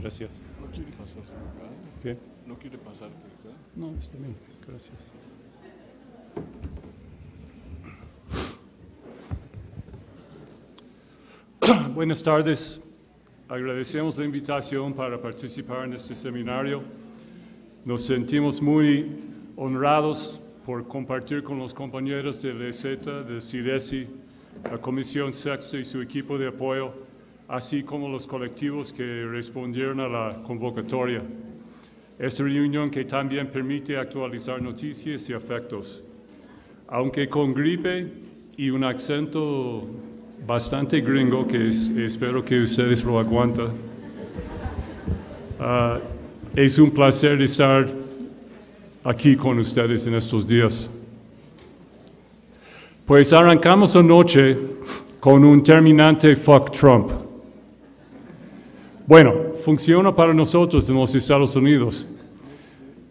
Gracias. ¿No quiere pasar por acá? ¿Qué? ¿No quiere pasar por acá? No, está bien. Gracias. Buenas tardes. Agradecemos la invitación para participar en este seminario. Nos sentimos muy honrados por compartir con los compañeros del EZ, del CIDESI, la Comisión Sexta y su equipo de apoyo, así como los colectivos que respondieron a la convocatoria. Esta reunión que también permite actualizar noticias y afectos. Aunque con gripe y un acento bastante gringo, que espero que ustedes lo aguanten, es un placer estar aquí con ustedes en estos días. Pues arrancamos anoche con un terminante "fuck Trump". Bueno, funciona para nosotros en los Estados Unidos.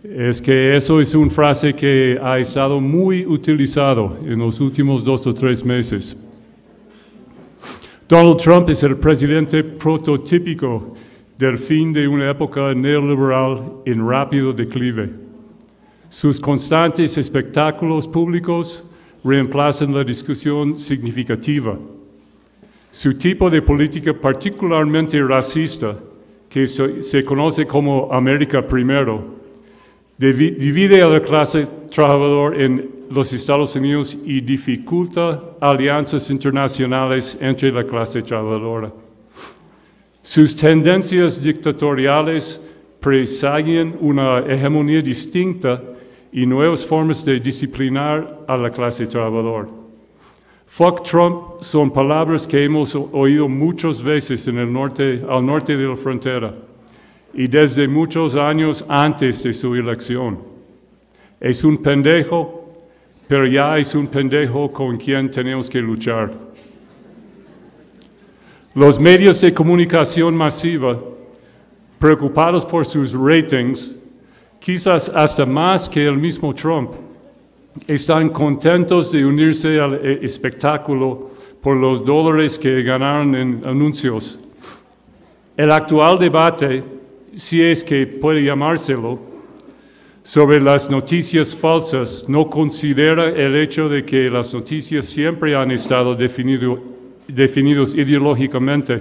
Es que eso es una frase que ha estado muy utilizado en los últimos 2 o 3 meses. Donald Trump es el presidente prototípico del fin de una época neoliberal en rápido declive. Sus constantes espectáculos públicos reemplazan la discusión significativa. Su tipo de política particularmente racista, que se conoce como América Primero, divide a la clase trabajadora en los Estados Unidos y dificulta alianzas internacionales entre la clase trabajadora. Sus tendencias dictatoriales presagian una hegemonía distinta y nuevas formas de disciplinar a la clase trabajadora. Fuck Trump son palabras que hemos oído muchas veces al norte de la frontera y desde muchos años antes de su elección. Es un pendejo, pero ya es un pendejo con quien tenemos que luchar. Los medios de comunicación masiva, preocupados por sus ratings, quizás hasta más que el mismo Trump, están contentos de unirse al espectáculo por los dólares que ganaron en anuncios. El actual debate, si es que puede llamárselo, sobre las noticias falsas no considera el hecho de que las noticias siempre han estado definidos ideológicamente,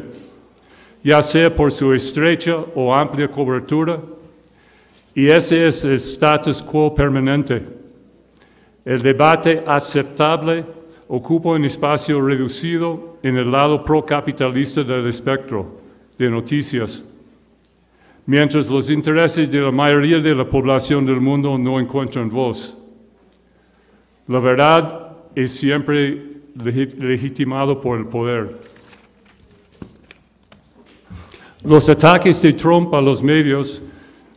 ya sea por su estrecha o amplia cobertura, y ese es el status quo permanente. El debate aceptable ocupa un espacio reducido en el lado procapitalista del espectro de noticias, mientras los intereses de la mayoría de la población del mundo no encuentran voz. La verdad es siempre legitimado por el poder. Los ataques de Trump a los medios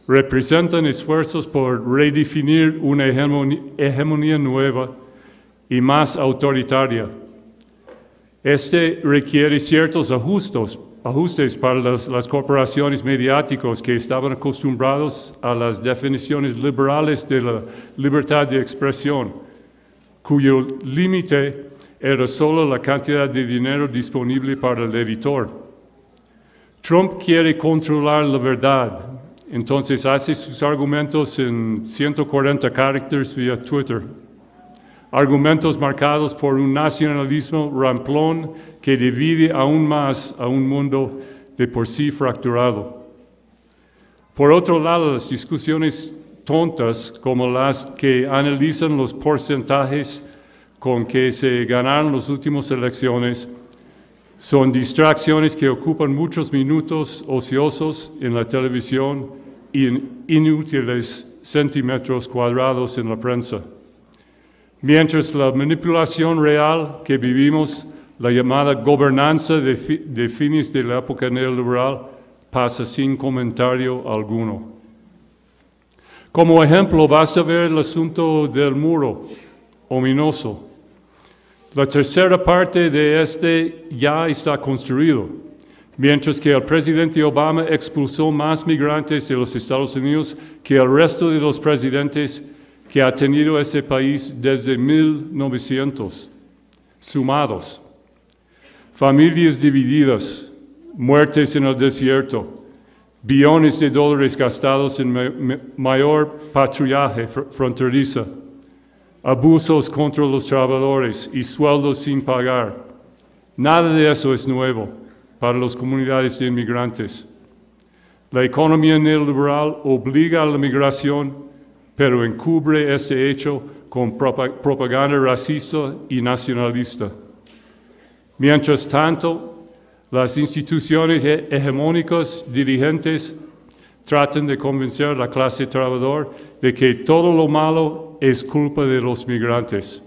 representan esfuerzos por redefinir una hegemonía nueva y más autoritaria. Este requiere ciertos ajustes para las corporaciones mediáticas que estaban acostumbrados a las definiciones liberales de la libertad de expresión, cuyo límite era solo la cantidad de dinero disponible para el editor. Trump quiere controlar la verdad, entonces hace sus argumentos en 140 caracteres vía Twitter. Argumentos marcados por un nacionalismo ramplón que divide aún más a un mundo de por sí fracturado. Por otro lado, las discusiones tontas, como las que analizan los porcentajes con que se ganaron las últimas elecciones, son distracciones que ocupan muchos minutos ociosos en la televisión y en inútiles centímetros cuadrados en la prensa. Mientras la manipulación real que vivimos, la llamada gobernanza de fines de la época neoliberal, pasa sin comentario alguno. Como ejemplo, basta ver el asunto del muro ominoso. La tercera parte de este ya está construido, mientras que el presidente Obama expulsó más migrantes de los Estados Unidos que el resto de los presidentes que ha tenido este país desde 1900, sumados. Familias divididas, muertes en el desierto, billones de dólares gastados en mayor patrullaje fronteriza, abusos contra los trabajadores y sueldos sin pagar. Nada de eso es nuevo para las comunidades de inmigrantes. La economía neoliberal obliga a la migración, pero encubre este hecho con propaganda racista y nacionalista. Mientras tanto, las instituciones hegemónicas dirigentes tratan de convencer a la clase trabajadora de que todo lo malo es culpa de los migrantes,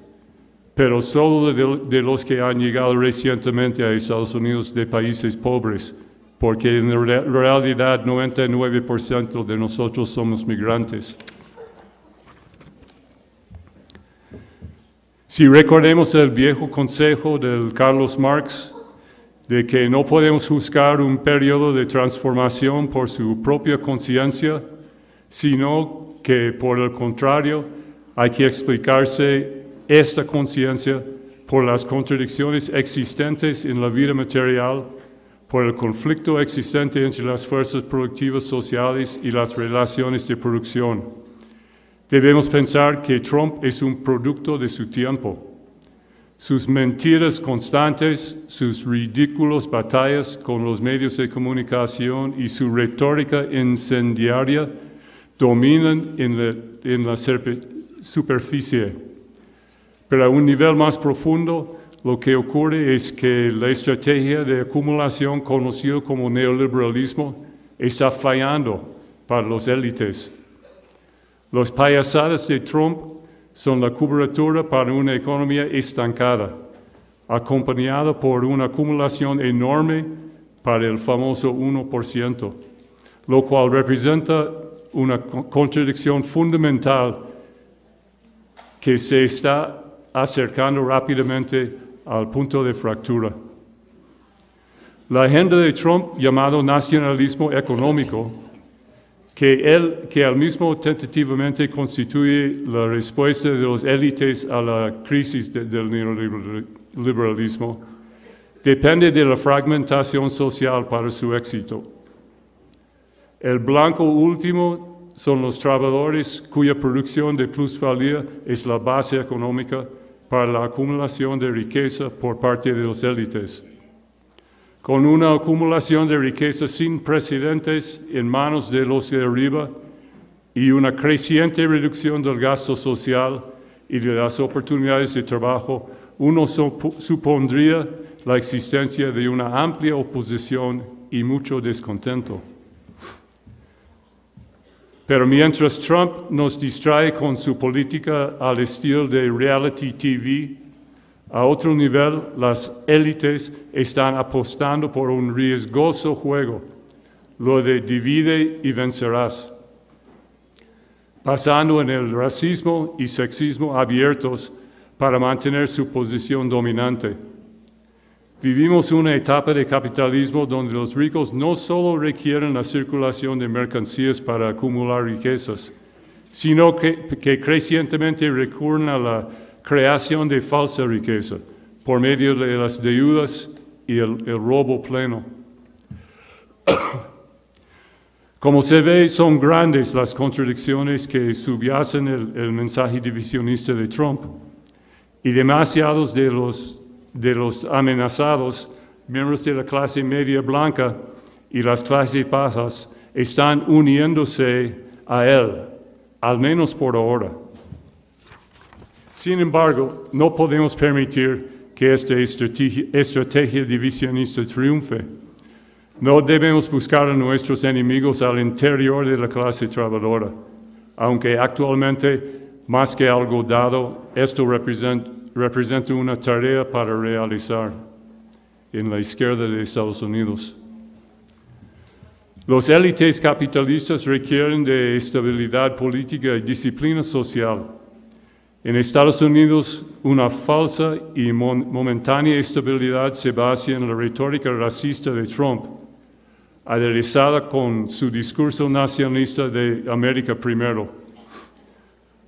pero solo de los que han llegado recientemente a Estados Unidos de países pobres, porque en realidad 99% de nosotros somos migrantes. Si recordemos el viejo consejo de Carlos Marx, de que no podemos juzgar un periodo de transformación por su propia conciencia, sino que, por el contrario, hay que explicarse esta conciencia por las contradicciones existentes en la vida material, por el conflicto existente entre las fuerzas productivas sociales y las relaciones de producción. Debemos pensar que Trump es un producto de su tiempo. Sus mentiras constantes, sus ridículas batallas con los medios de comunicación y su retórica incendiaria dominan en la superficie. Pero a un nivel más profundo, lo que ocurre es que la estrategia de acumulación conocida como neoliberalismo está fallando para las élites. Las payasadas de Trump son la cobertura para una economía estancada, acompañada por una acumulación enorme para el famoso 1%, lo cual representa una contradicción fundamental que se está acercando rápidamente al punto de fractura. La agenda de Trump, llamado nacionalismo económico, que al mismo tentativamente constituye la respuesta de las élites a la crisis del neoliberalismo, depende de la fragmentación social para su éxito. El blanco último son los trabajadores cuya producción de plusvalía es la base económica para la acumulación de riqueza por parte de las élites. Con una acumulación de riqueza sin precedentes en manos de los de arriba y una creciente reducción del gasto social y de las oportunidades de trabajo, uno supondría la existencia de una amplia oposición y mucho descontento. Pero mientras Trump nos distrae con su política al estilo de reality TV, a otro nivel, las élites están apostando por un riesgoso juego, lo de divide y vencerás, basando en el racismo y sexismo abiertos para mantener su posición dominante. Vivimos una etapa de capitalismo donde los ricos no solo requieren la circulación de mercancías para acumular riquezas, sino que crecientemente recurren a la creación de falsa riqueza por medio de las deudas y el robo pleno. Como se ve, son grandes las contradicciones que subyacen el mensaje divisionista de Trump, y demasiados de los amenazados, miembros de la clase media blanca y las clases bajas, están uniéndose a él, al menos por ahora. Sin embargo, no podemos permitir que esta estrategia divisionista triunfe. No debemos buscar a nuestros enemigos al interior de la clase trabajadora, aunque actualmente, más que algo dado, esto representa una tarea para realizar en la izquierda de Estados Unidos. Los élites capitalistas requieren de estabilidad política y disciplina social. En Estados Unidos, una falsa y momentánea estabilidad se basa en la retórica racista de Trump, aderezada con su discurso nacionalista de América primero.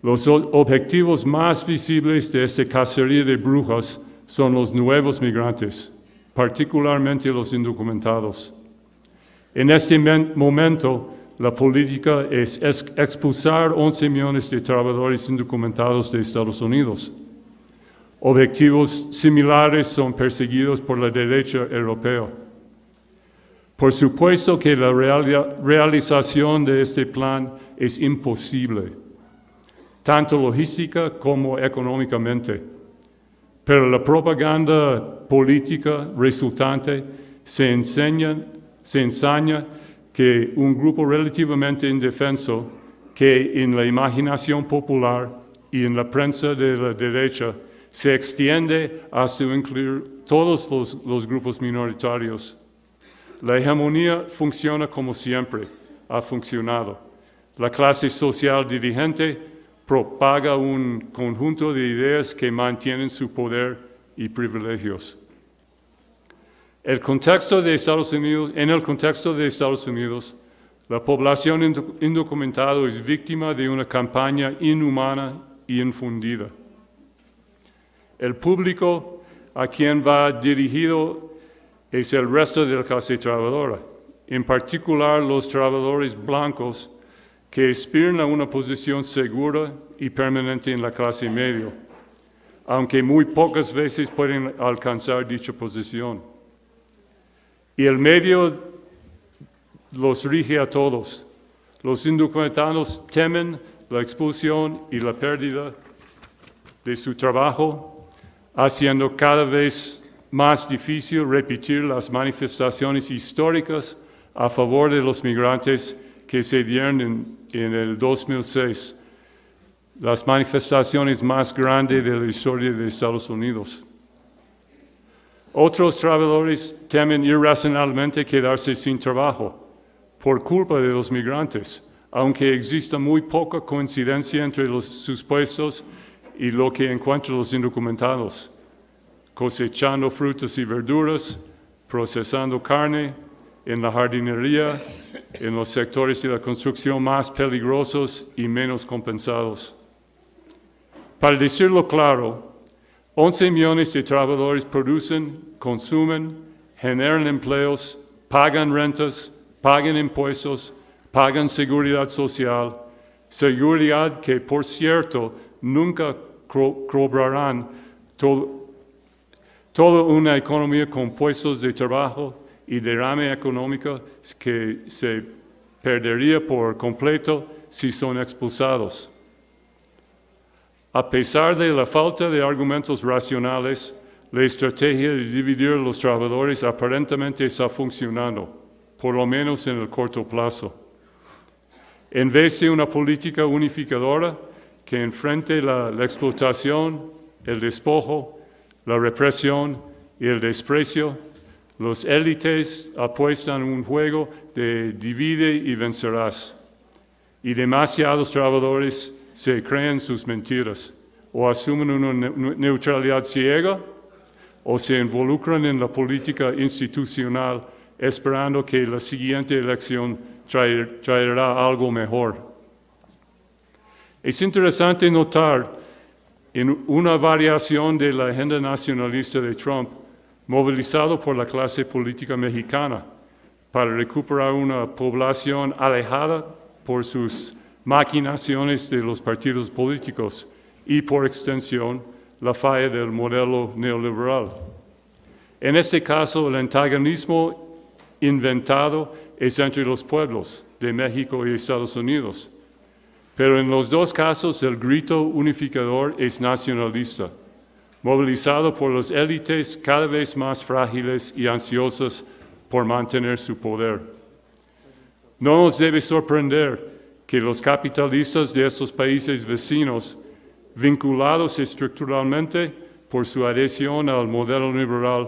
Los objetivos más visibles de esta cacería de brujas son los nuevos migrantes, particularmente los indocumentados. En este momento, la política es expulsar 11 millones de trabajadores indocumentados de Estados Unidos. Objetivos similares son perseguidos por la derecha europea. Por supuesto que la realización de este plan es imposible, tanto logística como económicamente. Pero la propaganda política resultante se ensaña que un grupo relativamente indefenso, que en la imaginación popular y en la prensa de la derecha se extiende hasta incluir todos los grupos minoritarios. La hegemonía funciona como siempre ha funcionado. La clase social dirigente propaga un conjunto de ideas que mantienen su poder y privilegios. En el contexto de Estados Unidos, la población indocumentada es víctima de una campaña inhumana y infundida. El público a quien va dirigido es el resto de la clase trabajadora, en particular los trabajadores blancos que aspiran a una posición segura y permanente en la clase media, aunque muy pocas veces pueden alcanzar dicha posición. Y el medio los rige a todos. Los indocumentados temen la expulsión y la pérdida de su trabajo, haciendo cada vez más difícil repetir las manifestaciones históricas a favor de los migrantes que se dieron en el 2006, las manifestaciones más grandes de la historia de Estados Unidos. Otros trabajadores temen irracionalmente quedarse sin trabajo por culpa de los migrantes, aunque exista muy poca coincidencia entre sus puestos y lo que encuentran los indocumentados, cosechando frutas y verduras, procesando carne, en la jardinería, en los sectores de la construcción más peligrosos y menos compensados. Para decirlo claro, 11 millones de trabajadores producen, consumen, generan empleos, pagan rentas, pagan impuestos, pagan seguridad social, seguridad que, por cierto, nunca cobrarán toda una economía con puestos de trabajo y derrame económico que se perdería por completo si son expulsados. A pesar de la falta de argumentos racionales, la estrategia de dividir a los trabajadores aparentemente está funcionando, por lo menos en el corto plazo. En vez de una política unificadora que enfrente la explotación, el despojo, la represión y el desprecio, los élites apuestan un juego de divide y vencerás. Y demasiados trabajadores se creen sus mentiras, o asumen una neutralidad ciega, o se involucran en la política institucional esperando que la siguiente elección traerá algo mejor. Es interesante notar en una variación de la agenda nacionalista de Trump, movilizado por la clase política mexicana para recuperar una población alejada por sus maquinaciones de los partidos políticos y, por extensión, la falla del modelo neoliberal. En este caso, el antagonismo inventado es entre los pueblos de México y Estados Unidos, pero en los dos casos el grito unificador es nacionalista, movilizado por las élites cada vez más frágiles y ansiosas por mantener su poder. No nos debe sorprender que los capitalistas de estos países vecinos, vinculados estructuralmente por su adhesión al modelo liberal,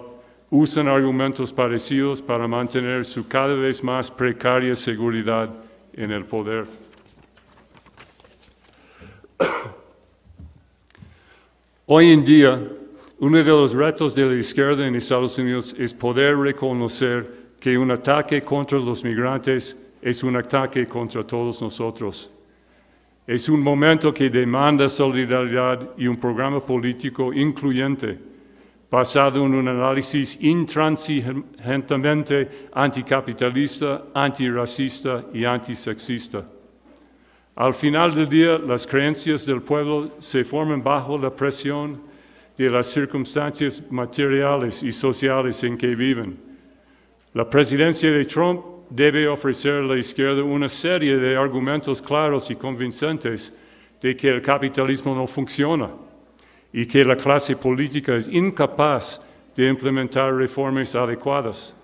usan argumentos parecidos para mantener su cada vez más precaria seguridad en el poder. Hoy en día, uno de los retos de la izquierda en Estados Unidos es poder reconocer que un ataque contra los migrantes es un ataque contra todos nosotros. Es un momento que demanda solidaridad y un programa político incluyente basado en un análisis intransigentemente anticapitalista, antirracista y antisexista. Al final del día, las creencias del pueblo se forman bajo la presión de las circunstancias materiales y sociales en que viven. La presidencia de Trump debe ofrecer a la izquierda una serie de argumentos claros y convincentes de que el capitalismo no funciona y que la clase política es incapaz de implementar reformas adecuadas.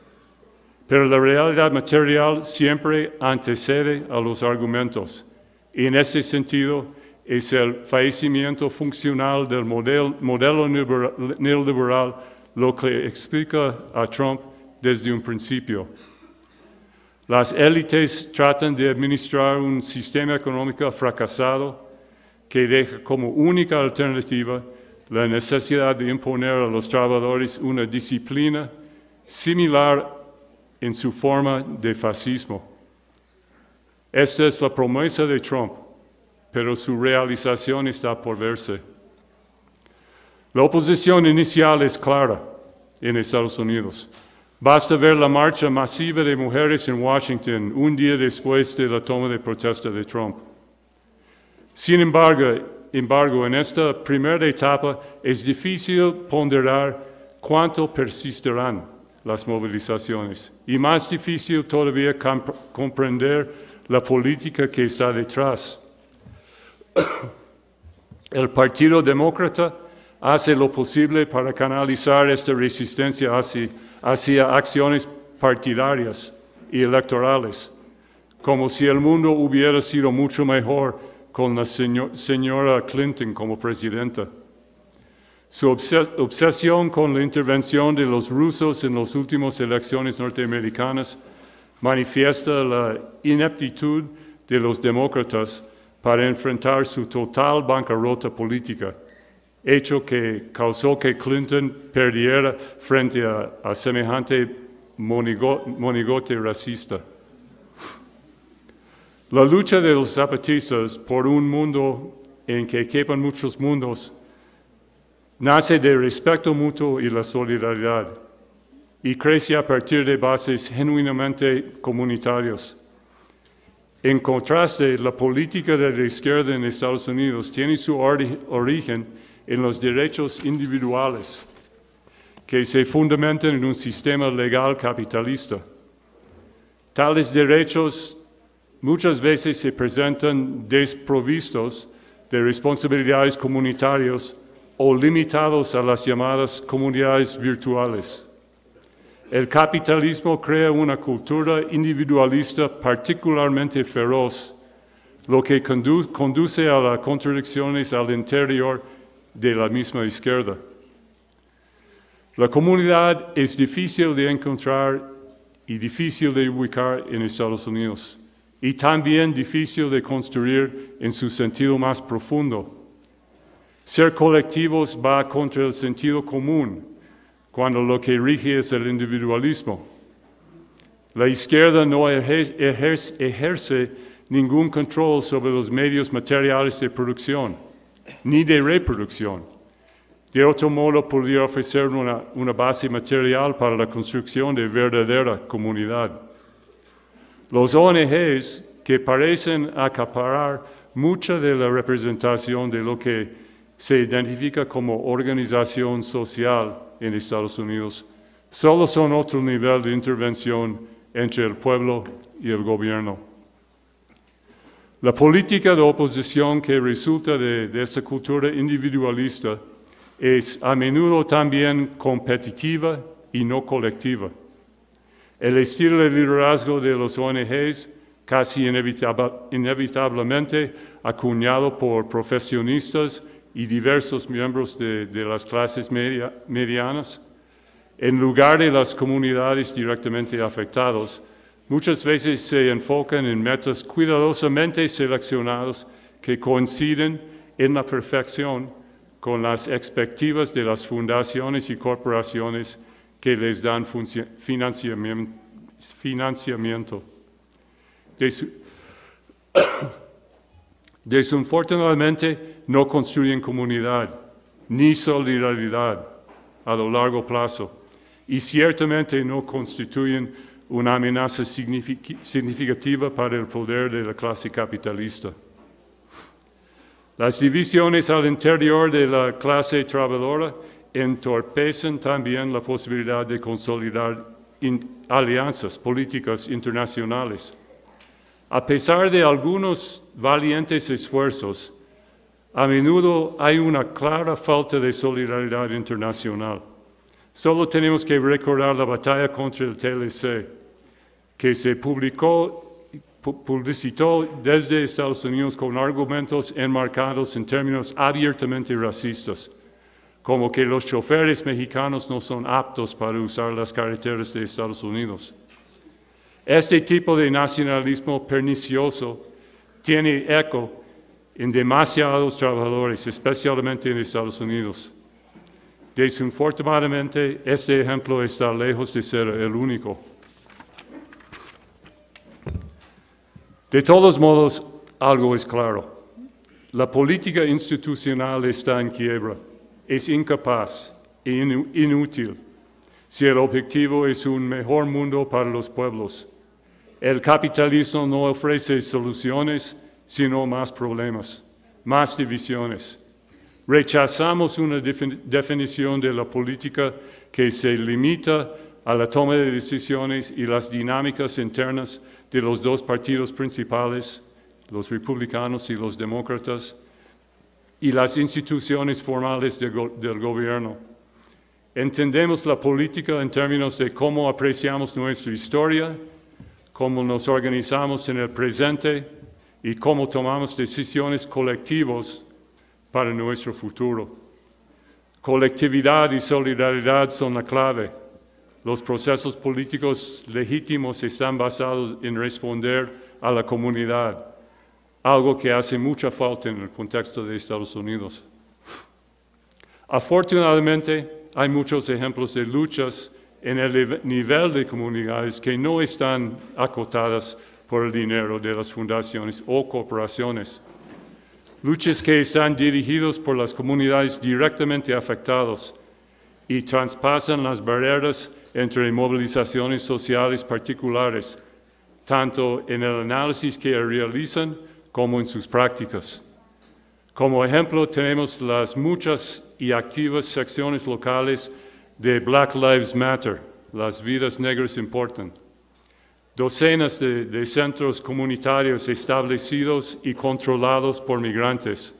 Pero la realidad material siempre antecede a los argumentos. Y en ese sentido es el fallecimiento funcional del modelo neoliberal lo que explica a Trump desde un principio. Las élites tratan de administrar un sistema económico fracasado que deja como única alternativa la necesidad de imponer a los trabajadores una disciplina similar en su forma de fascismo. Esta es la promesa de Trump, pero su realización está por verse. La oposición inicial es clara en Estados Unidos. Basta ver la marcha masiva de mujeres en Washington un día después de la toma de protesta de Trump. Sin embargo, en esta primera etapa es difícil ponderar cuánto persistirán las movilizaciones y más difícil todavía comprender la política que está detrás. El Partido Demócrata hace lo posible para canalizar esta resistencia hacia acciones partidarias y electorales, como si el mundo hubiera sido mucho mejor con la señora Clinton como presidenta. Su obsesión con la intervención de los rusos en las últimas elecciones norteamericanas manifiesta la ineptitud de los demócratas para enfrentar su total bancarrota política, hecho que causó que Clinton perdiera frente a semejante monigote racista. La lucha de los zapatistas por un mundo en que quepan muchos mundos nace del respeto mutuo y la solidaridad, y crece a partir de bases genuinamente comunitarias. En contraste, la política de la izquierda en Estados Unidos tiene su origen en los derechos individuales, que se fundamentan en un sistema legal capitalista. Tales derechos muchas veces se presentan desprovistos de responsabilidades comunitarias o limitados a las llamadas comunidades virtuales. El capitalismo crea una cultura individualista particularmente feroz, lo que conduce a las contradicciones al interior de la misma izquierda. La comunidad es difícil de encontrar y difícil de ubicar en Estados Unidos, y también difícil de construir en su sentido más profundo. Ser colectivos va contra el sentido común, cuando lo que rige es el individualismo. La izquierda no ejerce ningún control sobre los medios materiales de producción, ni de reproducción. De otro modo, podría ofrecer una base material para la construcción de verdadera comunidad. Los ONGs, que parecen acaparar mucha de la representación de lo que se identifica como organización social en Estados Unidos, solo son otro nivel de intervención entre el pueblo y el gobierno. La política de oposición que resulta de esta cultura individualista es a menudo también competitiva y no colectiva. El estilo de liderazgo de los ONGs, casi inevitablemente acuñado por profesionistas y diversos miembros de las clases medianas, en lugar de las comunidades directamente afectadas, muchas veces se enfocan en metas cuidadosamente seleccionadas que coinciden en la perfección con las expectativas de las fundaciones y corporaciones que les dan financiamiento. Desafortunadamente, no construyen comunidad ni solidaridad. a lo largo plazo y ciertamente no constituyen una amenaza significativa para el poder de la clase capitalista. Las divisiones al interior de la clase trabajadora entorpecen también la posibilidad de consolidar alianzas políticas internacionales. A pesar de algunos valientes esfuerzos, a menudo hay una clara falta de solidaridad internacional. Solo tenemos que recordar la batalla contra el TLC, que se publicitó desde Estados Unidos con argumentos enmarcados en términos abiertamente racistas, como que los choferes mexicanos no son aptos para usar las carreteras de Estados Unidos. Este tipo de nacionalismo pernicioso tiene eco en demasiados trabajadores, especialmente en Estados Unidos. Desafortunadamente, este ejemplo está lejos de ser el único. De todos modos, algo es claro. La política institucional está en quiebra. Es incapaz e inútil si el objetivo es un mejor mundo para los pueblos. El capitalismo no ofrece soluciones, sino más problemas, más divisiones. Rechazamos una definición de la política que se limita a la toma de decisiones y las dinámicas internas de los dos partidos principales, los republicanos y los demócratas, y las instituciones formales del gobierno. Entendemos la política en términos de cómo apreciamos nuestra historia, cómo nos organizamos en el presente y cómo tomamos decisiones colectivas para nuestro futuro. Colectividad y solidaridad son la clave. Los procesos políticos legítimos están basados en responder a la comunidad, algo que hace mucha falta en el contexto de Estados Unidos. Afortunadamente, hay muchos ejemplos de luchas en el nivel de comunidades que no están acotadas por el dinero de las fundaciones o corporaciones. Luchas que están dirigidas por las comunidades directamente afectadas y traspasan las barreras entre movilizaciones sociales particulares, tanto en el análisis que realizan como en sus prácticas. Como ejemplo, tenemos las muchas y activas secciones locales de Black Lives Matter, las vidas negras importan. Docenas de centros comunitarios establecidos y controlados por migrantes.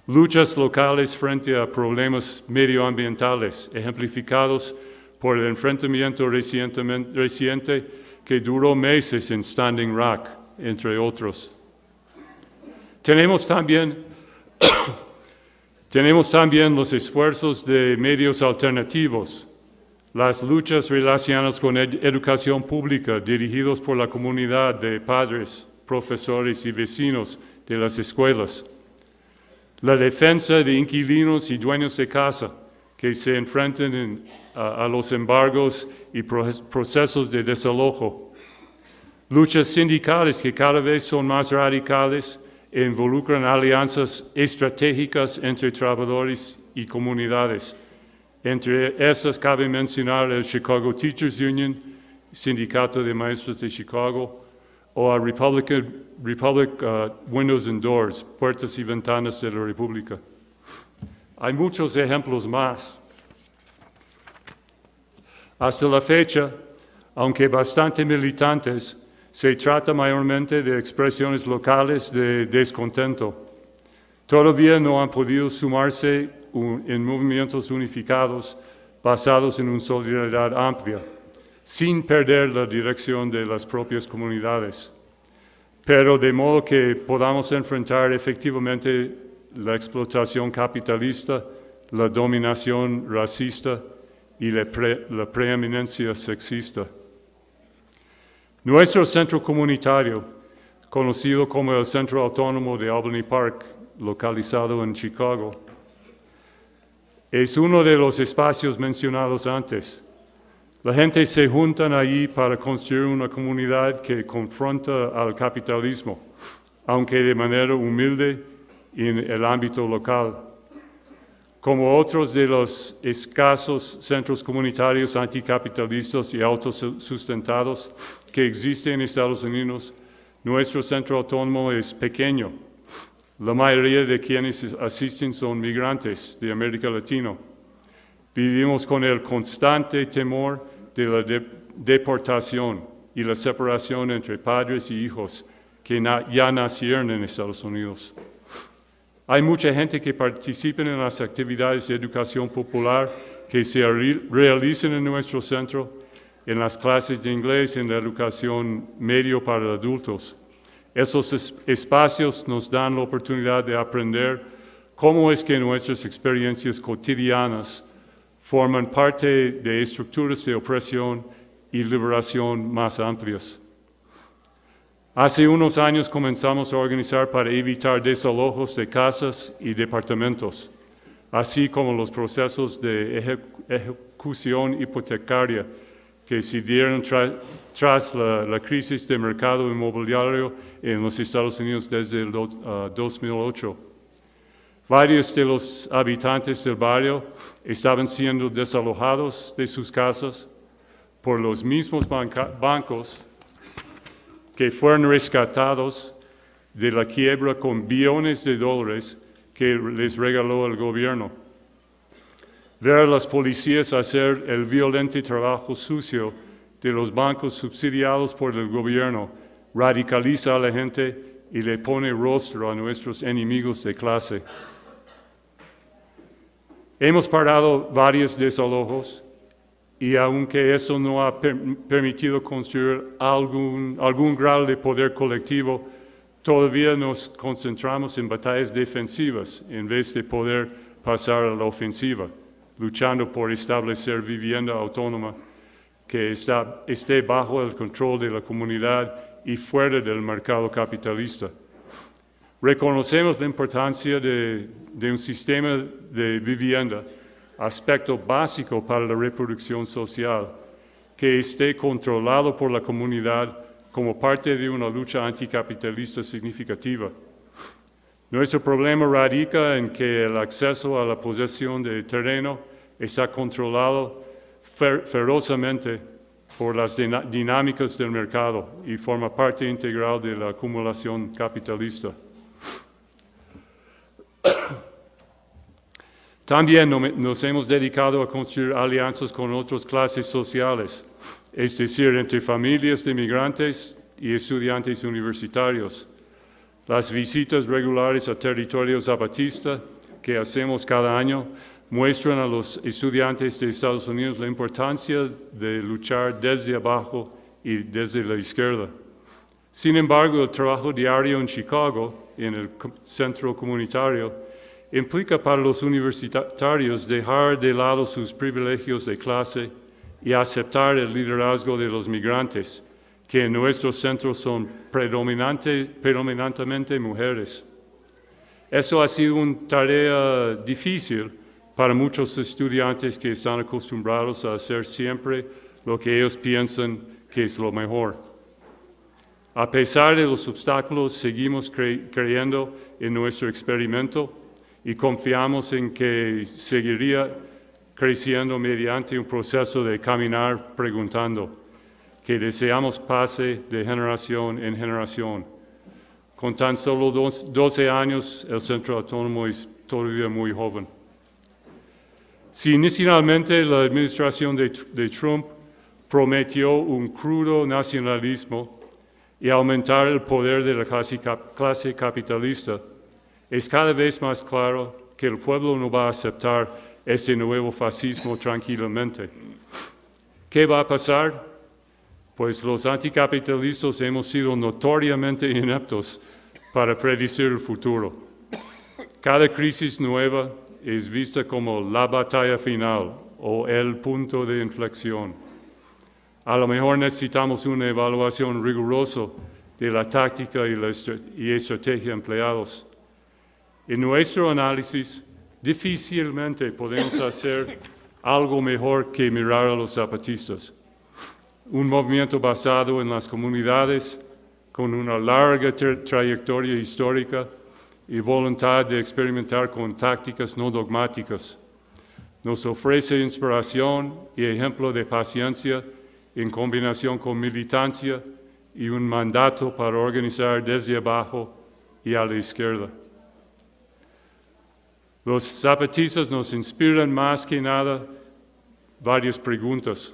Luchas locales frente a problemas medioambientales, ejemplificados por el enfrentamiento reciente que duró meses en Standing Rock, entre otros. Tenemos también los esfuerzos de medios alternativos, las luchas relacionadas con educación pública dirigidos por la comunidad de padres, profesores y vecinos de las escuelas, la defensa de inquilinos y dueños de casa que se enfrentan a los embargos y procesos de desalojo, luchas sindicales que cada vez son más radicales e involucran alianzas estratégicas entre trabajadores y comunidades. Entre estas cabe mencionar el Chicago Teachers Union, Sindicato de Maestros de Chicago, o a Republic Windows and Doors, Puertas y Ventanas de la República. Hay muchos ejemplos más. Hasta la fecha, aunque bastante militantes, se trata mayormente de expresiones locales de descontento. Todavía no han podido sumarse en movimientos unificados basados en una solidaridad amplia, sin perder la dirección de las propias comunidades, pero de modo que podamos enfrentar efectivamente la explotación capitalista, la dominación racista y la preeminencia sexista. Nuestro centro comunitario, conocido como el Centro Autónomo de Albany Park, localizado en Chicago, es uno de los espacios mencionados antes. La gente se junta allí para construir una comunidad que confronta al capitalismo, aunque de manera humilde en el ámbito local. Como otros de los escasos centros comunitarios anticapitalistas y autosustentados que existen en Estados Unidos, nuestro centro autónomo es pequeño. La mayoría de quienes asisten son migrantes de América Latina. Vivimos con el constante temor de la deportación y la separación entre padres y hijos que ya nacieron en Estados Unidos. Hay mucha gente que participa en las actividades de educación popular que se realizan en nuestro centro, en las clases de inglés, en la educación medio para adultos. Esos espacios nos dan la oportunidad de aprender cómo es que nuestras experiencias cotidianas forman parte de estructuras de opresión y liberación más amplias. Hace unos años comenzamos a organizar para evitar desalojos de casas y departamentos, así como los procesos de ejecución hipotecaria que se dieron tras la crisis de mercado inmobiliario en los Estados Unidos desde el 2008. Varios de los habitantes del barrio estaban siendo desalojados de sus casas por los mismos bancos que fueron rescatados de la quiebra con billones de dólares que les regaló el gobierno. Ver a las policías hacer el violento trabajo sucio de los bancos subsidiados por el gobierno radicaliza a la gente y le pone rostro a nuestros enemigos de clase. Hemos parado varios desalojos y aunque eso no ha permitido construir algún grado de poder colectivo, todavía nos concentramos en batallas defensivas en vez de poder pasar a la ofensiva, luchando por establecer vivienda autónoma que esté bajo el control de la comunidad y fuera del mercado capitalista. Reconocemos la importancia de un sistema de vivienda, aspecto básico para la reproducción social, que esté controlado por la comunidad como parte de una lucha anticapitalista significativa. Nuestro problema radica en que el acceso a la posesión de terreno está controlado ferozmente por las dinámicas del mercado y forma parte integral de la acumulación capitalista. También nos hemos dedicado a construir alianzas con otras clases sociales, es decir, entre familias de migrantes y estudiantes universitarios. Las visitas regulares a territorio zapatista que hacemos cada año muestran a los estudiantes de Estados Unidos la importancia de luchar desde abajo y desde la izquierda. Sin embargo, el trabajo diario en Chicago, en el centro comunitario, implica para los universitarios dejar de lado sus privilegios de clase y aceptar el liderazgo de los migrantes, que en nuestros centros son predominantemente mujeres. Eso ha sido una tarea difícil para muchos estudiantes que están acostumbrados a hacer siempre lo que ellos piensan que es lo mejor. A pesar de los obstáculos, seguimos creyendo en nuestro experimento y confiamos en que seguiría creciendo mediante un proceso de caminar preguntando, que deseamos pase de generación en generación. Con tan solo 12 años, el Centro Autónomo es todavía muy joven. Si inicialmente la administración de Trump prometió un crudo nacionalismo y aumentar el poder de la clase capitalista, es cada vez más claro que el pueblo no va a aceptar este nuevo fascismo tranquilamente. ¿Qué va a pasar? Pues los anticapitalistas hemos sido notoriamente ineptos para predecir el futuro. Cada crisis nueva es vista como la batalla final o el punto de inflexión. A lo mejor necesitamos una evaluación rigurosa de la táctica y estrategia empleados. En nuestro análisis, difícilmente podemos hacer algo mejor que mirar a los zapatistas. Un movimiento basado en las comunidades, con una larga trayectoria histórica, y voluntad de experimentar con tácticas no dogmáticas. Nos ofrece inspiración y ejemplo de paciencia en combinación con militancia y un mandato para organizar desde abajo y a la izquierda. Los zapatistas nos inspiran más que nada varias preguntas,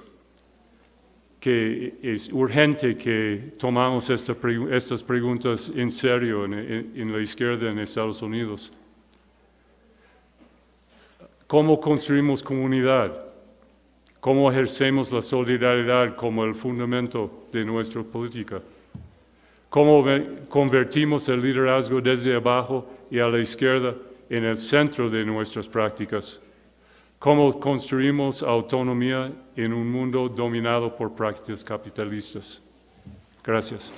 que es urgente que tomamos estas preguntas en serio en la izquierda en Estados Unidos. ¿Cómo construimos comunidad? ¿Cómo ejercemos la solidaridad como el fundamento de nuestra política? ¿Cómo convertimos el liderazgo desde abajo y a la izquierda en el centro de nuestras prácticas? ¿Cómo construimos autonomía en un mundo dominado por prácticas capitalistas? Gracias.